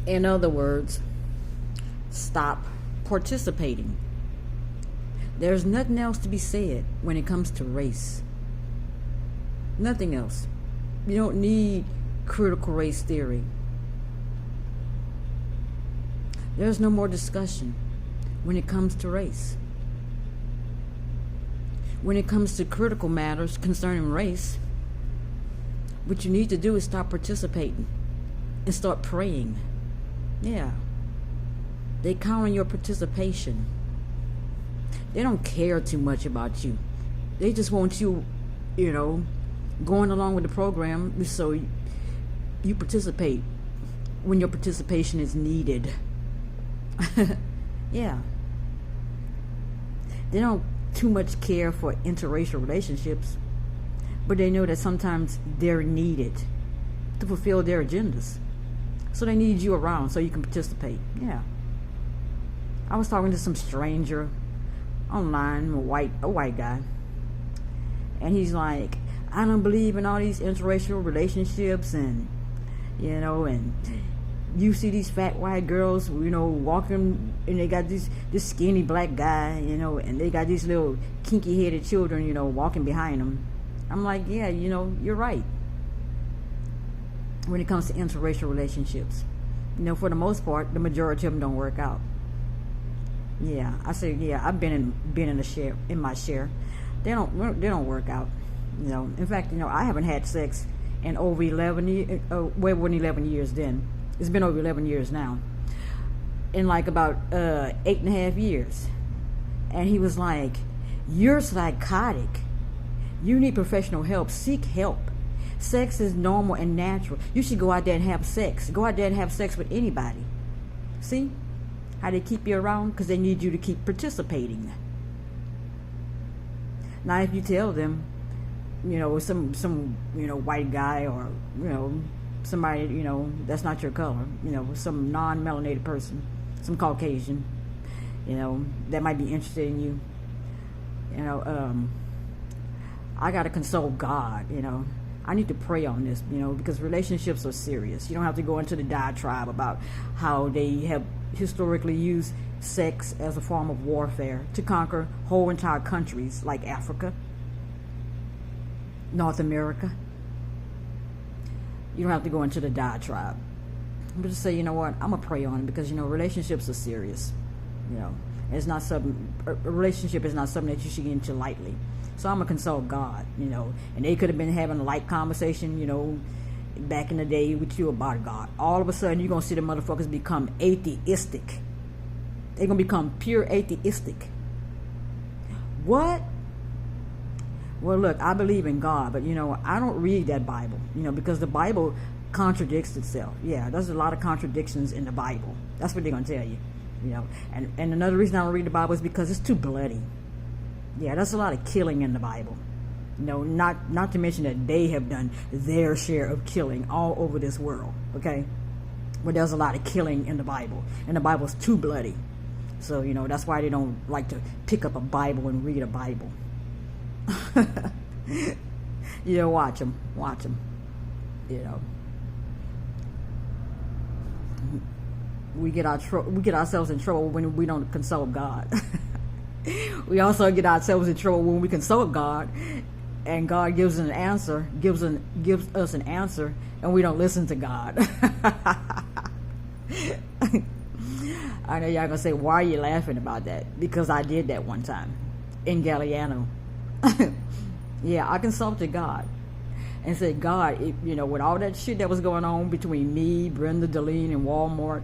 In other words, stop participating. There's nothing else to be said when it comes to race. Nothing else. You don't need critical race theory. There's no more discussion when it comes to race. When it comes to critical matters concerning race, what you need to do is stop participating and start praying. Yeah. They count on your participation. They don't care too much about you. They just want you, going along with the program so you participate when your participation is needed. Yeah. They don't too much care for interracial relationships, but they know that sometimes they're needed to fulfill their agendas. So they need you around so you can participate. Yeah. I was talking to some stranger online, a white guy, and he's like, I don't believe in all these interracial relationships, and and you see these fat white girls, walking, and they got this skinny black guy, and they got these little kinky headed children, walking behind them. I'm like, yeah, you're right. When it comes to interracial relationships, for the most part, the majority of them don't work out. Yeah, I say, yeah, I've been in my share. They don't work out. In fact, I haven't had sex in over 11 years. Well, it wasn't 11 years then. It's been over 11 years now. In like about 8.5 years. And he was like, you're psychotic. You need professional help. Seek help. Sex is normal and natural. You should go out there and have sex. Go out there and have sex with anybody. See how they keep you around? Because they need you to keep participating. Now, if you tell them, some white guy or somebody that's not your color, some non-melanated person, some Caucasian, that might be interested in you, I gotta consult God. I need to pray on this, because relationships are serious. You don't have to go into the diatribe about how they have historically used sex as a form of warfare to conquer whole entire countries like Africa, North America. You don't have to go into the diatribe. But just say, you know what, I'm going to pray on it, because, relationships are serious. It's not something, a relationship is not something that you should get into lightly. So I'm going to consult God, and they could have been having a light conversation, back in the day with you about God. All of a sudden, you're going to see the motherfuckers become atheistic. They're going to become pure atheistic. What? Well, look, I believe in God, but, I don't read that Bible, because the Bible contradicts itself. Yeah, there's a lot of contradictions in the Bible. That's what they're going to tell you, And another reason I don't read the Bible is because it's too bloody. Yeah, there's a lot of killing in the Bible. Not to mention that they have done their share of killing all over this world, okay? But there's a lot of killing in the Bible, and the Bible's too bloody. So, that's why they don't like to pick up a Bible and read a Bible. Watch them. We get ourselves in trouble when we don't consult God. We also get ourselves in trouble when we consult God, and God gives us an answer, and we don't listen to God. I know y'all gonna say, why are you laughing about that? Because I did that one time in Galliano. Yeah, I consulted God and said, God, with all that shit that was going on between me, Brenda, Deline, and Walmart,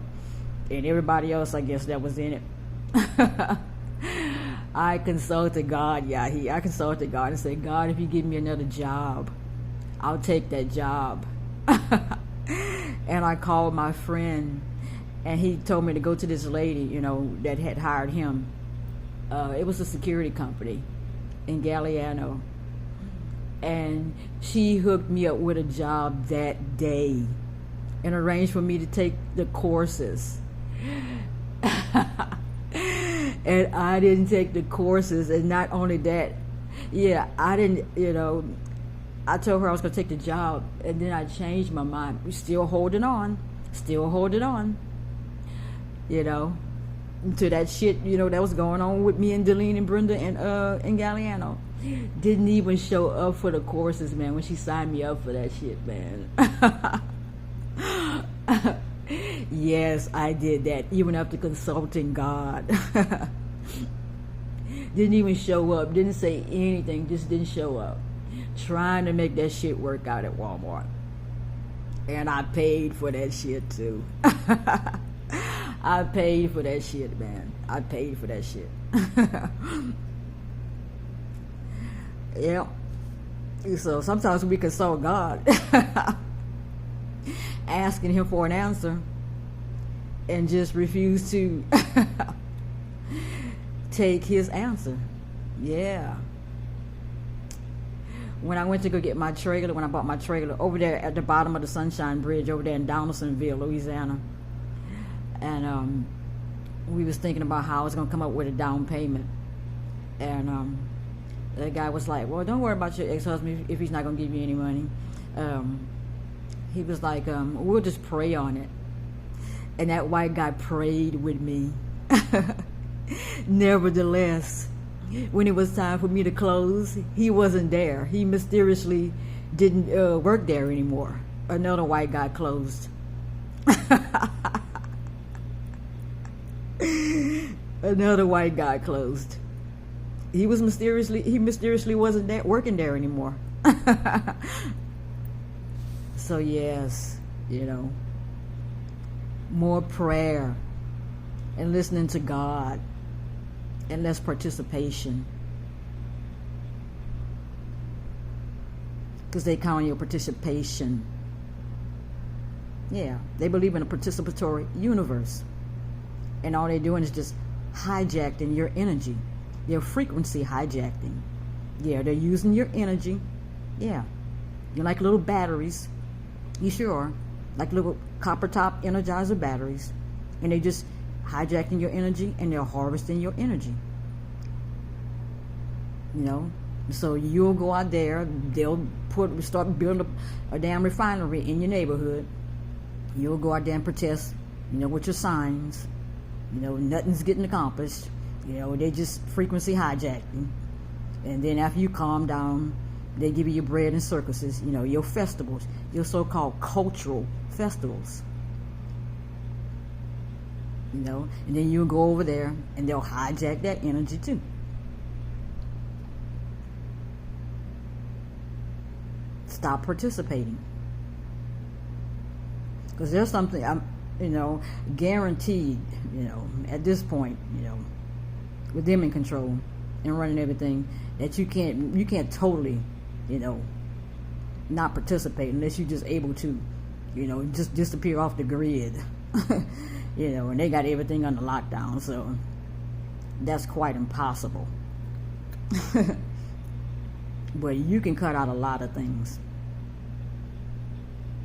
and everybody else, I guess, that was in it. I consulted God. I consulted God and said, God, if you give me another job, I'll take that job. And I called my friend, and he told me to go to this lady, that had hired him. It was a security company in Galliano. And she hooked me up with a job that day and arranged for me to take the courses. And I didn't take the courses, and not only that, I didn't, I told her I was going to take the job, and then I changed my mind. We're still holding on. you know, to that shit, you know, that was going on with me and Delene and Brenda and Galliano. Didn't even show up for the courses, man, when she signed me up for that shit, man. Yes, I did that, even after consulting God. Didn't even show up, didn't say anything, just didn't show up. Trying to make that shit work out at Walmart. And I paid for that shit too. I paid for that shit, man. I paid for that shit. Yeah. So sometimes we consult God, asking him for an answer, and just refuse to take his answer. Yeah. When I went to go get my trailer, when I bought my trailer over there at the bottom of the Sunshine Bridge over there in Donaldsonville, Louisiana, and we was thinking about how I was going to come up with a down payment, and the guy was like, well, don't worry about your ex-husband if he's not going to give you any money. He was like, we'll just pray on it. And that white guy prayed with me. Nevertheless, when it was time for me to close, he wasn't there. He mysteriously didn't work there anymore. Another white guy closed. Another white guy closed. He mysteriously wasn't there working there anymore. So yes, you know, more prayer and listening to God and less participation, because they count on your participation. Yeah, they believe in a participatory universe, and all they're doing is just hijacking your energy, your frequency hijacking. Yeah, they're using your energy. Yeah, you're like little batteries. You sure are, like little copper top energizer batteries, and they just hijacking your energy, and they're harvesting your energy. You know, so you'll go out there, they'll start building a damn refinery in your neighborhood. You'll go out there and protest, you know, with your signs. You know, nothing's getting accomplished. You know, they just frequency hijacking. And then after you calm down, they give you your bread and circuses, you know, your festivals, your so-called cultural festivals. You know, and then you'll go over there and they'll hijack that energy too. Stop participating. Because there's something, you know, guaranteed, you know, at this point, you know, with them in control and running everything, that you can't totally, you know, not participate unless you're just able to, you know, just disappear off the grid. You know, and they got everything under lockdown, so that's quite impossible. But you can cut out a lot of things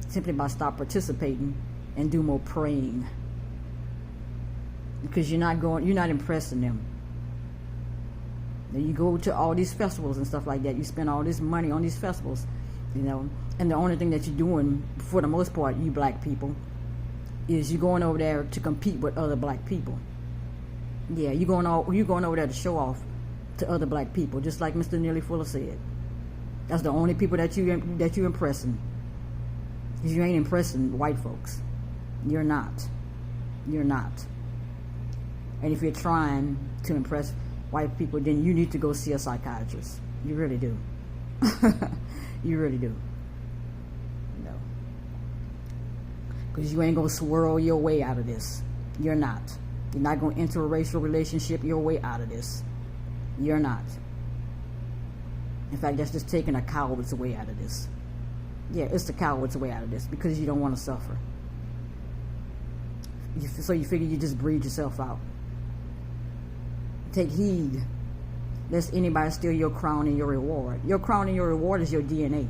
simply by stop participating and do more praying, because you're not impressing them. You go to all these festivals and stuff like that, you spend all this money on these festivals, you know, and the only thing that you're doing, for the most part, you black people, is you're going over there to compete with other black people. Yeah, you're going over there to show off to other black people, just like Mr. Neely Fuller said. That's the only people that you impressing. You ain't impressing white folks. You're not. You're not. And if you're trying to impress white people, then you need to go see a psychiatrist. You really do. You really do. No. Because you ain't going to swirl your way out of this. You're not. You're not going to enter a racial relationship your way out of this. You're not. In fact, that's just taking a coward's way out of this. Yeah, it's the coward's way out of this, because you don't want to suffer. So you figure you just breed yourself out. Take heed lest anybody steal your crown and your reward. Your crown and your reward is your DNA.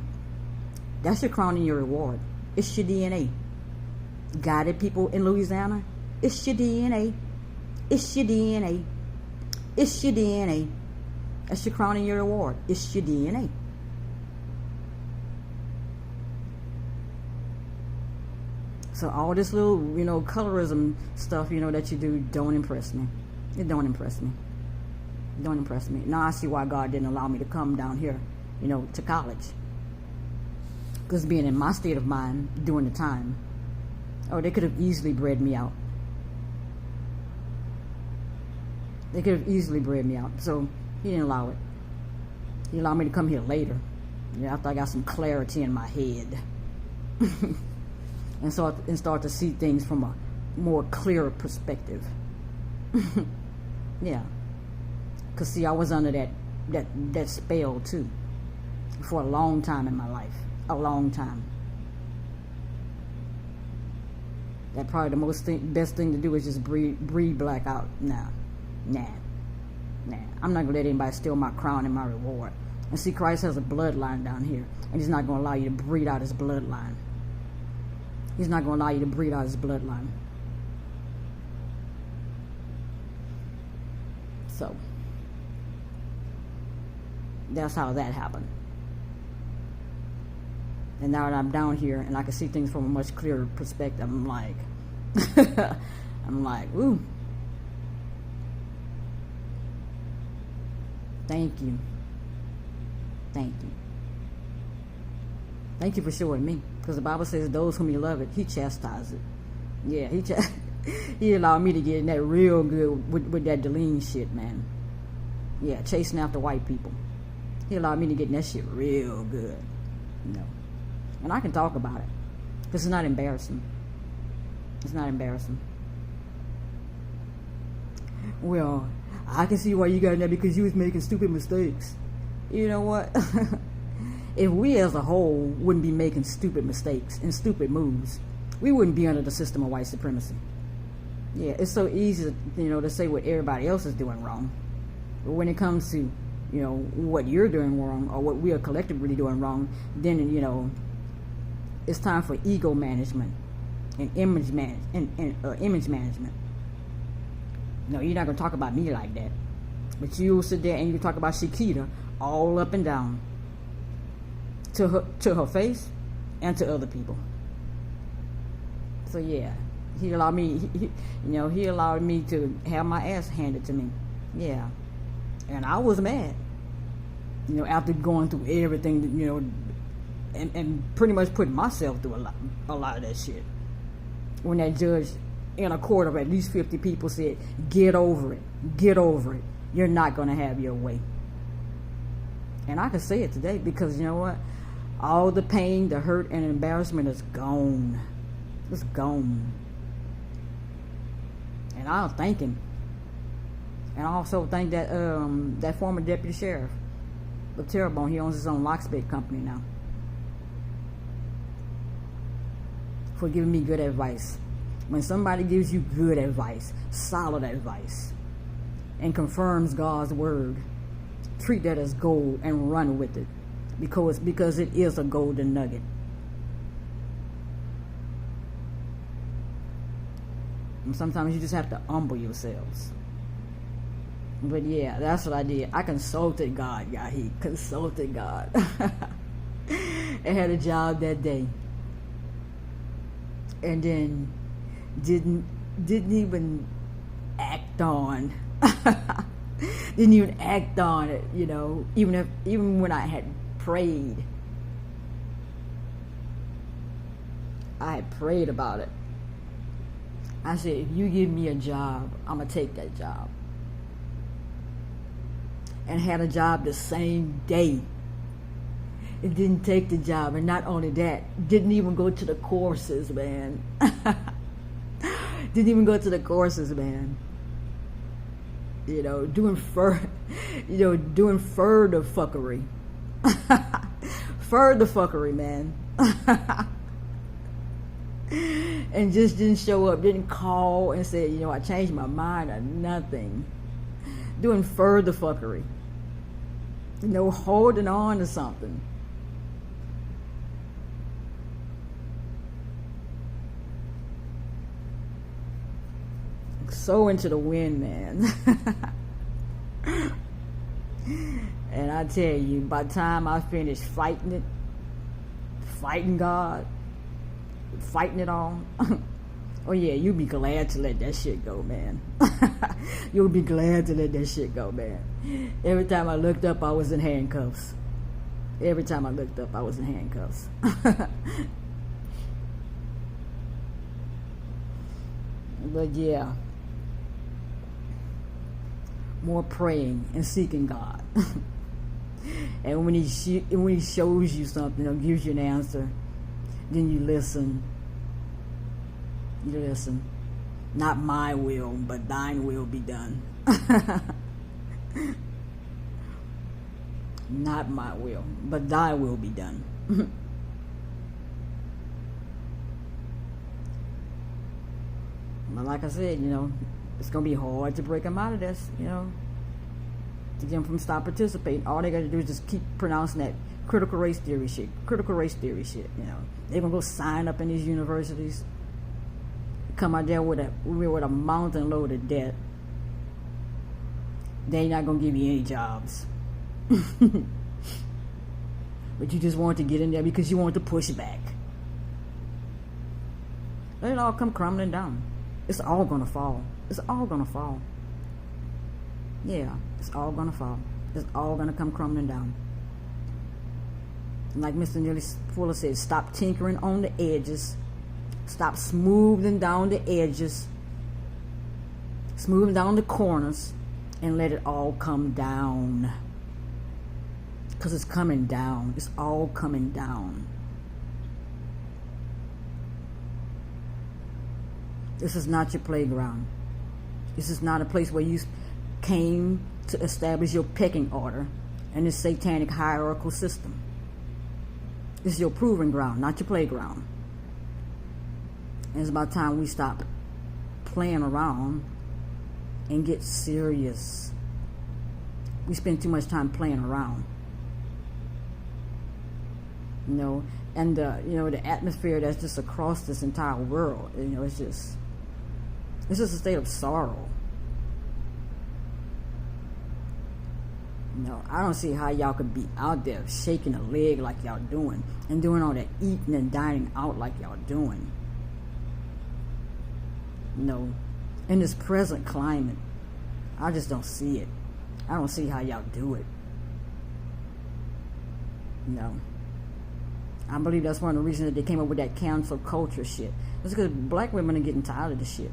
That's your crown and your reward. It's your DNA. Got it, people in Louisiana? It's your DNA. It's your DNA. It's your DNA. That's your crown and your reward. It's your DNA. So all this little, colorism stuff, that you do don't impress me. It don't impress me. It don't impress me. Now I see why God didn't allow me to come down here, to college. Because being in my state of mind during the time, they could have easily bred me out. They could have easily bred me out. So he didn't allow it. He allowed me to come here later, after I got some clarity in my head. and start to see things from a more clearer perspective. Yeah. Because, see, I was under that spell, too, for a long time in my life. A long time. That probably the best thing to do is just breed black out. Nah. I'm not going to let anybody steal my crown and my reward. And see, Christ has a bloodline down here, and he's not going to allow you to breed out his bloodline. He's not going to allow you to breed out his bloodline. So, that's how that happened. And now that I'm down here and I can see things from a much clearer perspective, I'm like, ooh. Thank you. Thank you for showing me. Because the Bible says those whom he loveth, he chastises it. Yeah, he allowed me to get in that real good with that Deline shit, man. Yeah, chasing after white people. He allowed me to get in that shit real good. And I can talk about it. Because it's not embarrassing. It's not embarrassing. Well, I can see why you got in there, because you was making stupid mistakes. You know what? If we as a whole wouldn't be making stupid mistakes and stupid moves, we wouldn't be under the system of white supremacy. Yeah, it's so easy, to say what everybody else is doing wrong. But when it comes to, what you're doing wrong or what we are collectively doing wrong, then, it's time for ego management and image management. No, you're not going to talk about me like that. But you'll sit there and you talk about Shakita all up and down. To her face and to other people. So yeah, he allowed me, he allowed me to have my ass handed to me. Yeah. And I was mad. After going through everything, and pretty much putting myself through a lot of that shit. When that judge in a court of at least 50 people said, get over it. You're not going to have your way. And I can say it today because, you know what? All the pain, the hurt, and embarrassment is gone. It's gone. And I'll thank him. And I also thank that former deputy sheriff of Terrebonne. He owns his own locksmith company now. For giving me good advice. When somebody gives you good advice, solid advice, and confirms God's word, treat that as gold and run with it. Because it is a golden nugget. And sometimes you just have to humble yourselves. But yeah, that's what I did. I consulted God, He consulted God. And had a job that day. And then didn't even act on didn't even act on it, even when I had prayed. I had prayed about it. I said, if you give me a job, I'm going to take that job. And had a job the same day. It didn't take the job. And not only that, didn't even go to the courses, man. Didn't even go to the courses, man. Doing further fuckery. Further fuckery, man. And just didn't show up, didn't call and say, I changed my mind or nothing. Doing further fuckery. Holding on to something. So into the wind, man. And I tell you, by the time I finished fighting God, fighting it all. Oh yeah, you'd be glad to let that shit go, man. You'll be glad to let that shit go, man. Every time I looked up, I was in handcuffs. Every time I looked up, I was in handcuffs. But yeah, more praying and seeking God. And when he shows you something or gives you an answer, then you listen. You listen. Not my will, but thine will be done. Not my will, but thy will be done. But like I said, it's going to be hard to break them out of this, to get them from stop participating. All they got to do is just keep pronouncing that critical race theory shit. They're going to go sign up in these universities, come out there with a mountain load of debt. They ain't not going to give you any jobs. But you just want to get in there because you want to push back. Let it all come crumbling down. It's all going to fall. It's all going to fall. Yeah, it's all going to fall. It's all going to come crumbling down. And like Mr. Neely Fuller said, stop tinkering on the edges. Stop smoothing down the edges. Smoothing down the corners. And let it all come down. Because it's coming down. It's all coming down. This is not your playground. This is not a place where you came to establish your pecking order and this satanic hierarchical system. This is your proving ground, not your playground. And it's about time we stop playing around and get serious. We spend too much time playing around. And the atmosphere that's just across this entire world, it's just a state of sorrow. I don't see how y'all could be out there shaking a leg like y'all doing and doing all that eating and dining out like y'all doing. In this present climate, I just don't see it. I don't see how y'all do it. I believe that's one of the reasons that they came up with that cancel culture shit. It's because black women are getting tired of this shit.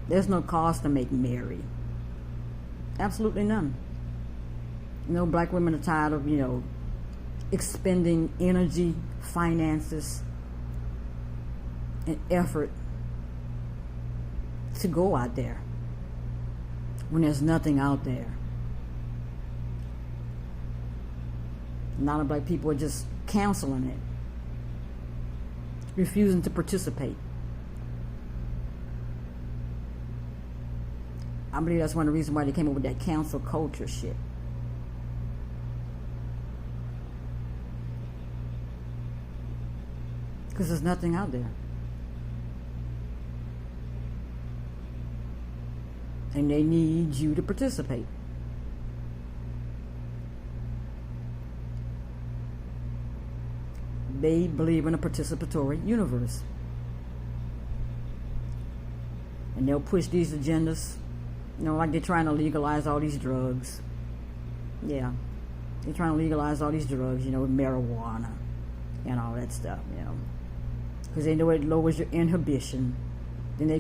There's no cause to make merry. Absolutely none. Black women are tired of, expending energy, finances, and effort to go out there when there's nothing out there. A lot of black people are just canceling it, refusing to participate. I believe that's one of the reasons why they came up with that cancel culture shit. Because there's nothing out there. And they need you to participate. They believe in a participatory universe. And they'll push these agendas, like they're trying to legalize all these drugs. Yeah. They're trying to legalize all these drugs, with marijuana and all that stuff, Because they know it lowers your inhibition. Then they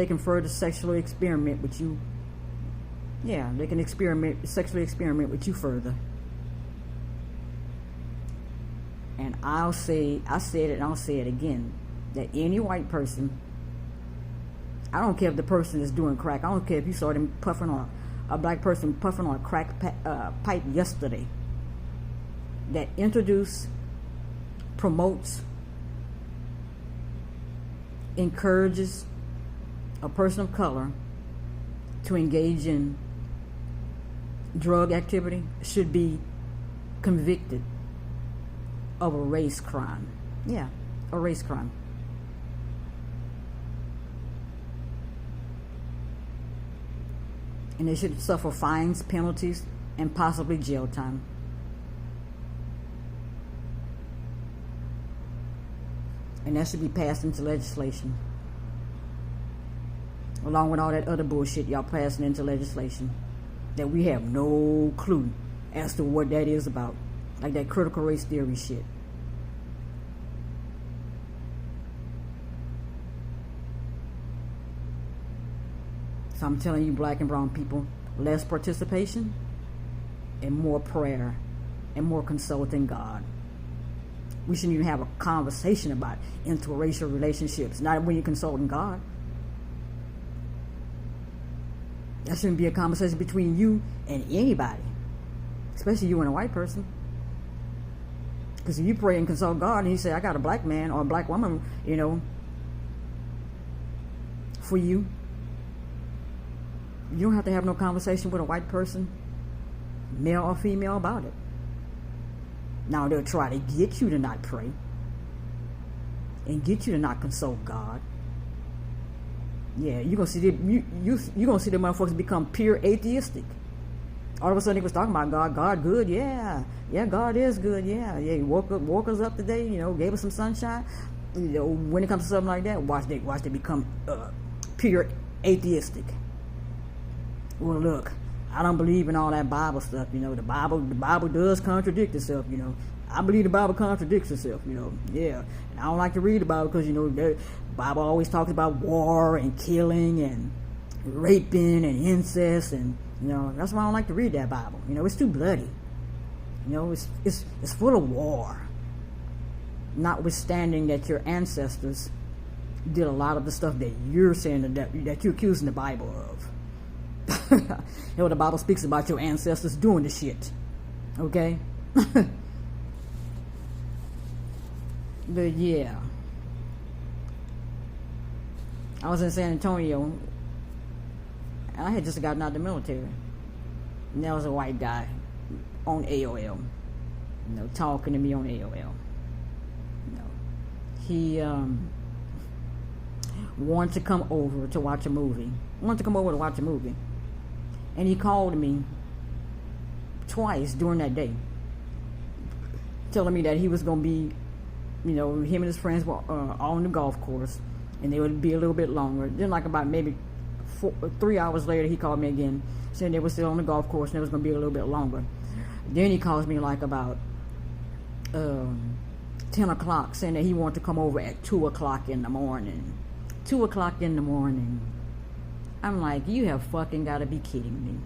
can further sexually experiment with you. Yeah, they can sexually experiment with you further. And I said it and I'll say it again, that any white person, I don't care if the person is doing crack, I don't care if you saw them a black person puffing on a crack pipe yesterday, that introduce, promotes, encourages a person of color to engage in drug activity should be convicted of a race crime. Yeah, a race crime. And they should suffer fines, penalties, and possibly jail time. And that should be passed into legislation. Along with all that other bullshit y'all passing into legislation that we have no clue as to what that is about. Like that critical race theory shit. So I'm telling you, black and brown people, less participation and more prayer and more consulting God. We shouldn't even have a conversation about interracial relationships, not when you're consulting God. That shouldn't be a conversation between you and anybody, especially you and a white person. Because if you pray and consult God and you say, I got a black man or a black woman, for you, you don't have to have no conversation with a white person, male or female, about it. Now they'll try to get you to not pray and get you to not consult God. Yeah, you're gonna see you're gonna see the motherfuckers become pure atheistic. All of a sudden they was talking about God. God good, yeah, God is good, yeah. He woke us up today, gave us some sunshine. When it comes to something like that, watch they become pure atheistic. Well, look, I don't believe in all that Bible stuff. The Bible does contradict itself. I believe the Bible contradicts itself. Yeah. And I don't like to read the Bible because the Bible always talks about war and killing and raping and incest, and that's why I don't like to read that Bible. It's too bloody. It's full of war. Notwithstanding that your ancestors did a lot of the stuff that you're saying that you're accusing the Bible of. The Bible speaks about your ancestors doing the shit. Okay? But yeah. I was in San Antonio and I had just gotten out of the military. And there was a white guy on AOL. Talking to me on AOL. He wanted to come over to watch a movie. And he called me twice during that day, telling me that he was going to be, him and his friends were on the golf course, and they would be a little bit longer. Then like about maybe 3 hours later, he called me again, saying they were still on the golf course, and it was going to be a little bit longer. Then he calls me like about 10 o'clock, saying that he wanted to come over at 2 o'clock in the morning. 2 o'clock in the morning. I'm like, you have fucking got to be kidding me.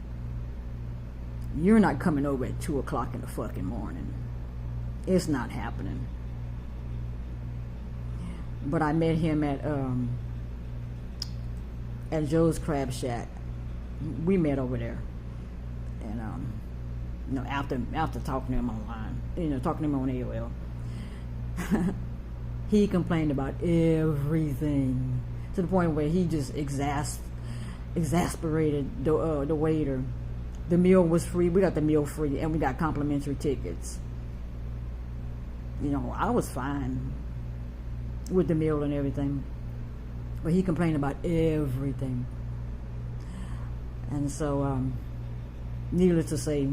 You're not coming over at 2 o'clock in the fucking morning. It's not happening. But I met him at Joe's Crab Shack. We met over there. And after talking to him online, talking to him on AOL, he complained about everything to the point where he just exasperated the waiter. The meal was free. We got the meal free, and we got complimentary tickets. I was fine with the meal and everything, but he complained about everything. And so, needless to say,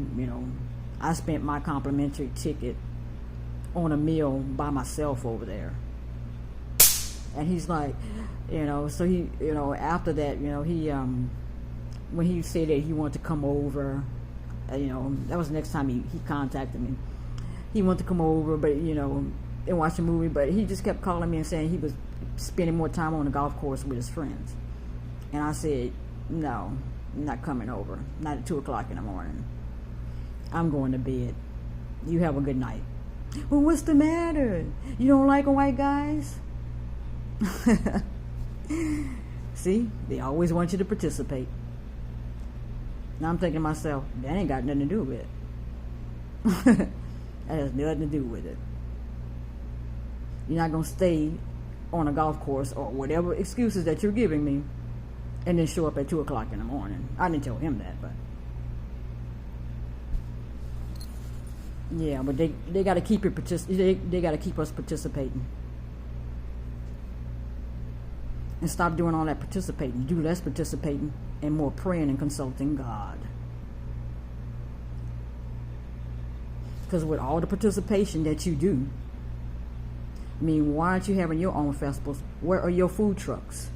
I spent my complimentary ticket on a meal by myself over there. And he's like, so he, after that, he, when he said that he wanted to come over, that was the next time he contacted me. He wanted to come over, but, and watch a movie, but he just kept calling me and saying he was spending more time on the golf course with his friends. And I said, no, I'm not coming over. Not at 2 o'clock in the morning. I'm going to bed. You have a good night. Well, what's the matter? You don't like white guys? See, they always want you to participate. Now I'm thinking to myself, that ain't got nothing to do with it. That has nothing to do with it. You're not going to stay on a golf course or whatever excuses that you're giving me and then show up at 2 o'clock in the morning. I didn't tell him that, but yeah, but they got to keep it they got to keep us participating. And stop doing all that participating. Do less participating and more praying and consulting God. Because with all the participation that you do, I mean, why aren't you having your own festivals? Where are your food trucks?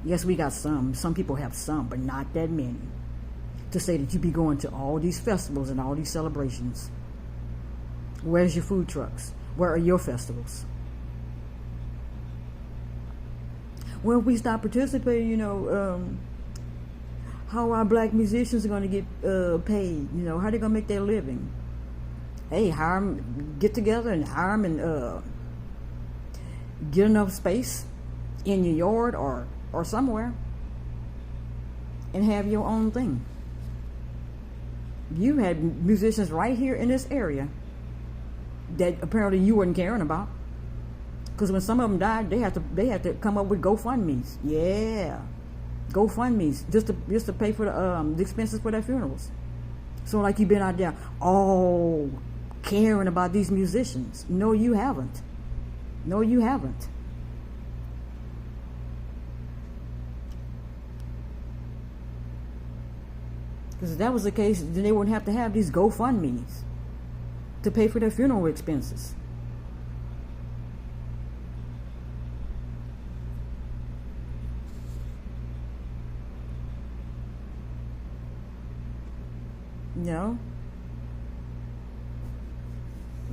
Yes, we got some. Some people have some, but not that many. To say that you be going to all these festivals and all these celebrations. Where's your food trucks? Where are your festivals? Well, if we stop participating, how our black musicians are going to get paid? How they going to make their living? Hey, hire them, get together and hire them and get enough space in your yard or somewhere and have your own thing. You had musicians right here in this area that apparently you weren't caring about, because when some of them died, they had to come up with GoFundMe's. Yeah, GoFundMe's just to pay for the expenses for their funerals. So like you've been out there all caring about these musicians. No, you haven't. No, you haven't. Because if that was the case, then they wouldn't have to have these GoFundMe's to pay for their funeral expenses.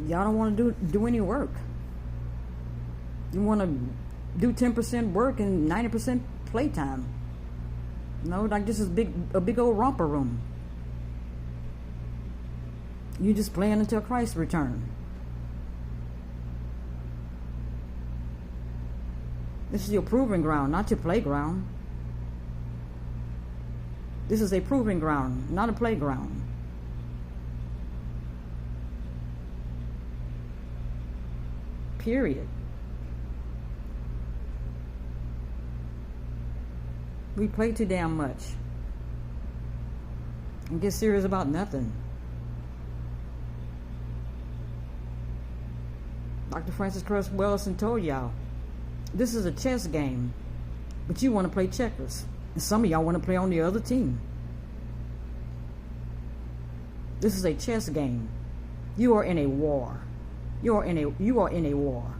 Y'all don't want to do any work. You want to do 10% work and 90% playtime. Like this is a big old romper room. You just playing until Christ return. This is your proving ground, not your playground. This is a proving ground, not a playground. Period. We play too damn much and get serious about nothing. Dr. Francis Cress Wellison told y'all, this is a chess game, but you want to play checkers. And some of y'all want to play on the other team. This is a chess game. You are in a war. You are in a war.